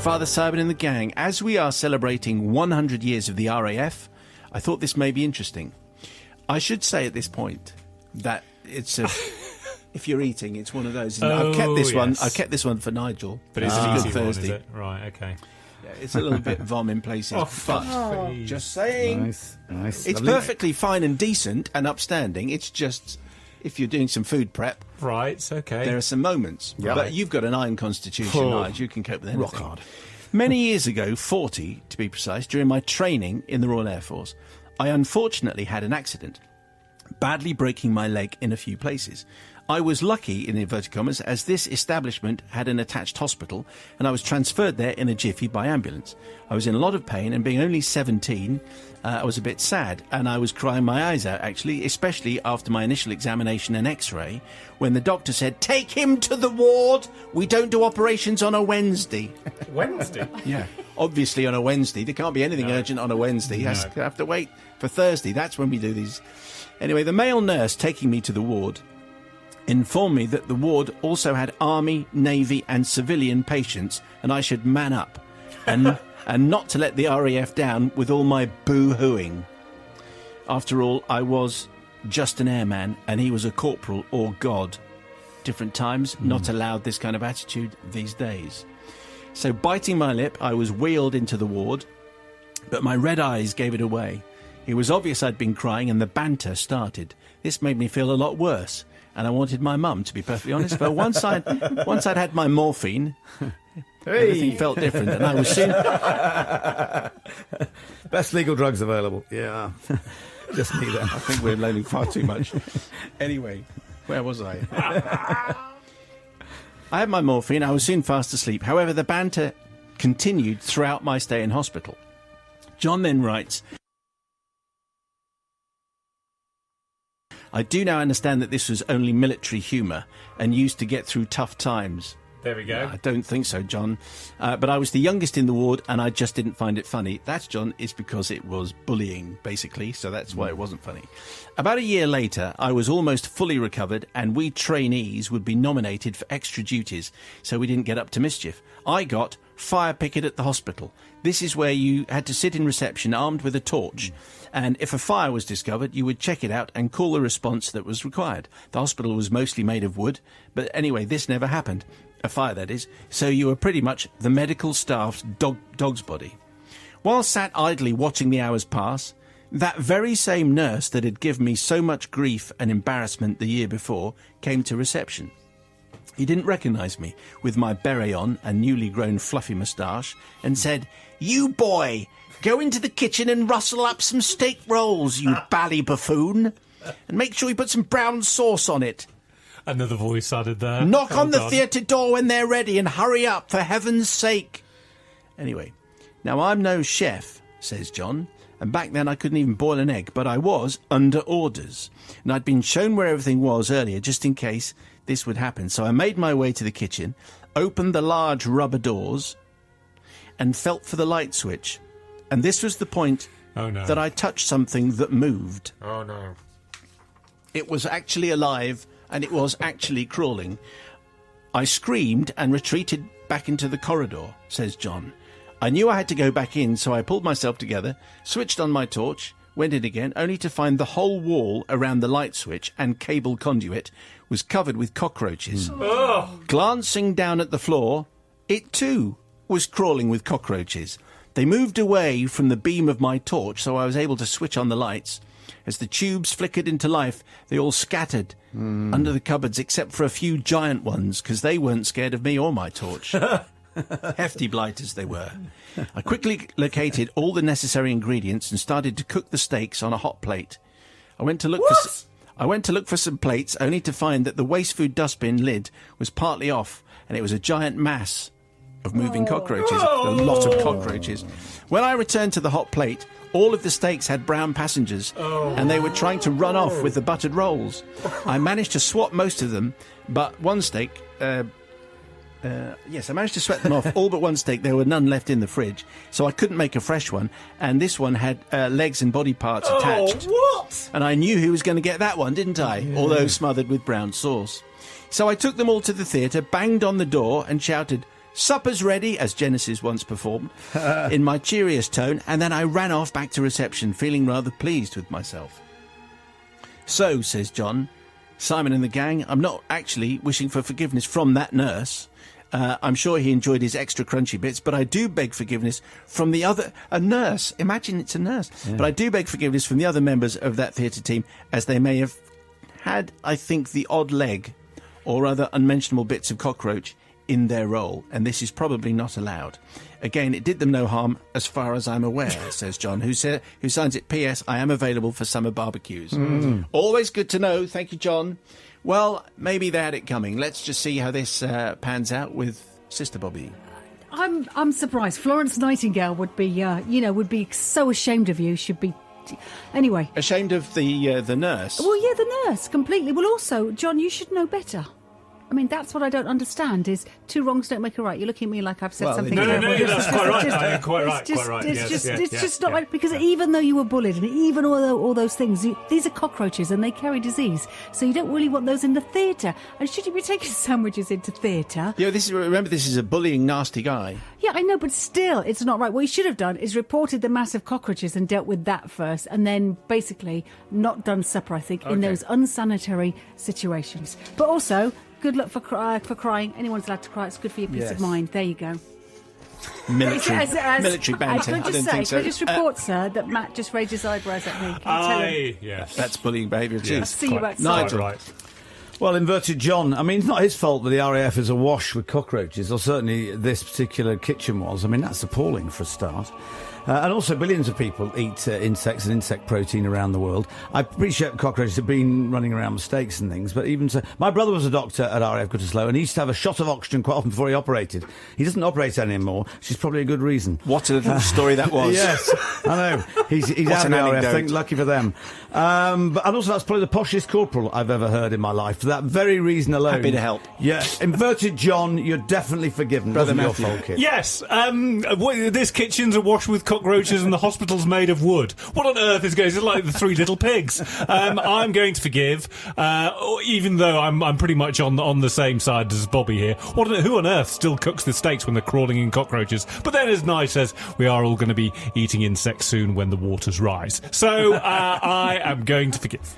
Father Simon and the gang. As we are celebrating 100 years of the RAF, I thought this may be interesting. I should say at this point that it's a... if you're eating, it's one of those. And I've kept this one for Nigel. But it's an easy Thursday. one, is it? Right, okay. Yeah, it's a little bit vom in places. Just saying. Nice. It's perfectly fine and decent and upstanding. It's just, if you're doing some food prep... Right, okay. There are some moments. Yep. But you've got an iron constitution, Nigel. You can cope with anything. Rock hard. Many years ago, 40 to be precise, during my training in the Royal Air Force, I unfortunately had an accident, badly breaking my leg in a few places. I was lucky, in inverted commas, as this establishment had an attached hospital, and I was transferred there in a jiffy by ambulance. I was in a lot of pain, and being only 17, I was a bit sad, and I was crying my eyes out, actually, especially after my initial examination and x-ray, when the doctor said, "Take him to the ward! We don't do operations on a Wednesday." Wednesday? Yeah, obviously on a Wednesday. There can't be anything urgent on a Wednesday. You have to wait for Thursday. That's when we do these. Anyway, the male nurse taking me to the ward informed me that the ward also had Army, Navy and civilian patients, and I should man up and not to let the RAF down with all my boo-hooing. After all, I was just an airman and he was a corporal or god. Different times, not allowed this kind of attitude these days. So biting my lip, I was wheeled into the ward, but my red eyes gave it away. It was obvious I'd been crying and the banter started. This made me feel a lot worse. And I wanted my mum, to be perfectly honest. But once I'd had my morphine, everything felt different, and I was soon... Best legal drugs available. Yeah. Just me then. I think we're learning far too much. Anyway, where was I? I had my morphine. I was soon fast asleep. However, the banter continued throughout my stay in hospital. John then writes... I do now understand that this was only military humour and used to get through tough times. There we go. I don't think so, John. But I was the youngest in the ward and I just didn't find it funny. That, John, is because it was bullying, basically, so that's why it wasn't funny. About a year later, I was almost fully recovered and we trainees would be nominated for extra duties, so we didn't get up to mischief. I got fire picket at the hospital. This is where you had to sit in reception armed with a torch. And if a fire was discovered, you would check it out and call the response that was required. The hospital was mostly made of wood, but anyway, this never happened. A fire, that is. So you were pretty much the medical staff's dog's body. While sat idly watching the hours pass, that very same nurse that had given me so much grief and embarrassment the year before came to reception. He didn't recognise me with my beret on and newly grown fluffy moustache and said, "You boy! Go into the kitchen and rustle up some steak rolls, you bally buffoon. And make sure you put some brown sauce on it. Another voice added there. Knock on the theatre door when they're ready and hurry up, for heaven's sake." Anyway, now I'm no chef, says John, and back then I couldn't even boil an egg, but I was under orders. And I'd been shown where everything was earlier, just in case this would happen. So I made my way to the kitchen, opened the large rubber doors, and felt for the light switch. And this was the point that I touched something that moved. Oh, no. It was actually alive, and it was actually crawling. I screamed and retreated back into the corridor, says John. I knew I had to go back in, so I pulled myself together, switched on my torch, went in again, only to find the whole wall around the light switch and cable conduit was covered with cockroaches. Oh. Glancing down at the floor, it too was crawling with cockroaches. They moved away from the beam of my torch, so I was able to switch on the lights. As the tubes flickered into life, they all scattered under the cupboards, except for a few giant ones, because they weren't scared of me or my torch. Hefty blighters they were. I quickly located all the necessary ingredients and started to cook the steaks on a hot plate. I went to look for some plates, only to find that the waste food dustbin lid was partly off, and it was a giant mass of moving cockroaches, a lot of cockroaches. When I returned to the hot plate, all of the steaks had brown passengers, and they were trying to run off with the buttered rolls. I managed to swap most of them, but one steak... Yes, I managed to sweat them off, all but one steak. There were none left in the fridge, so I couldn't make a fresh one, and this one had legs and body parts attached. What? And I knew who was going to get that one, didn't I? Yeah. Although smothered with brown sauce. So I took them all to the theatre, banged on the door, and shouted, "Supper's ready," as Genesis once performed, in my cheeriest tone, and then I ran off back to reception, feeling rather pleased with myself. "So," says John, "Simon and the gang, I'm not actually wishing for forgiveness from that nurse. I'm sure he enjoyed his extra crunchy bits, but I do beg forgiveness from a nurse. Imagine it's a nurse. Yeah. But I do beg forgiveness from the other members of that theatre team, as they may have had, I think, the odd leg or other unmentionable bits of cockroach in their role, and this is probably not allowed. Again, it did them no harm, as far as I'm aware," says John, who signs it, "P.S. I am available for summer barbecues." Always good to know. Thank you, John. Well, maybe they had it coming. Let's just see how this pans out with Sister Bobby. I'm surprised. Florence Nightingale would be so ashamed of you. She'd be. Anyway. Ashamed of the nurse? Well, yeah, the nurse, completely. Well, also, John, you should know better. I mean, that's what I don't understand, is two wrongs don't make a right. You're looking at me like I've said something. No, that's quite right. Quite right. It's just not right, because even though you were bullied, and even all those things, these are cockroaches and they carry disease, so you don't really want those in the theatre. And should you be taking sandwiches into theatre? Yeah, remember, this is a bullying, nasty guy. Yeah, I know, but still, it's not right. What you should have done is reported the massive cockroaches and dealt with that first, and then basically not done supper, I think, in those unsanitary situations. But also, good luck for crying. Anyone's allowed to cry. It's good for your peace of mind. There you go. Military banter. Can I just report, sir, that Matt just raised his eyebrows at me? Can you tell him? Yes. That's bullying behaviour too. I'll see you outside. Nigel. Right. Well, inverted John, I mean, it's not his fault that the RAF is awash with cockroaches, or certainly this particular kitchen was. I mean, that's appalling for a start. And also, billions of people eat insects and insect protein around the world. I appreciate cockroaches have been running around with stakes and things, but even so, my brother was a doctor at RAF Gütersloh, and he used to have a shot of oxygen quite often before he operated. He doesn't operate anymore, which is probably a good reason. What a little story that was. Yes, I know. He's out of the RAF, I think, lucky for them. And also, that's probably the poshest corporal I've ever heard in my life. For that very reason alone. Happy to help. Yeah, inverted John, you're definitely forgiven. Brother Matthew. Matthew. Your fault, kid. Yes, this kitchen's awash with cockroaches and the hospital's made of wood. What on earth is going on? It's like the Three Little Pigs. I'm going to forgive, even though I'm pretty much on the same side as Bobby here. Who on earth still cooks the steaks when they're crawling in cockroaches? But then, as Nye says, we are all going to be eating insects soon when the waters rise. So I am going to forgive.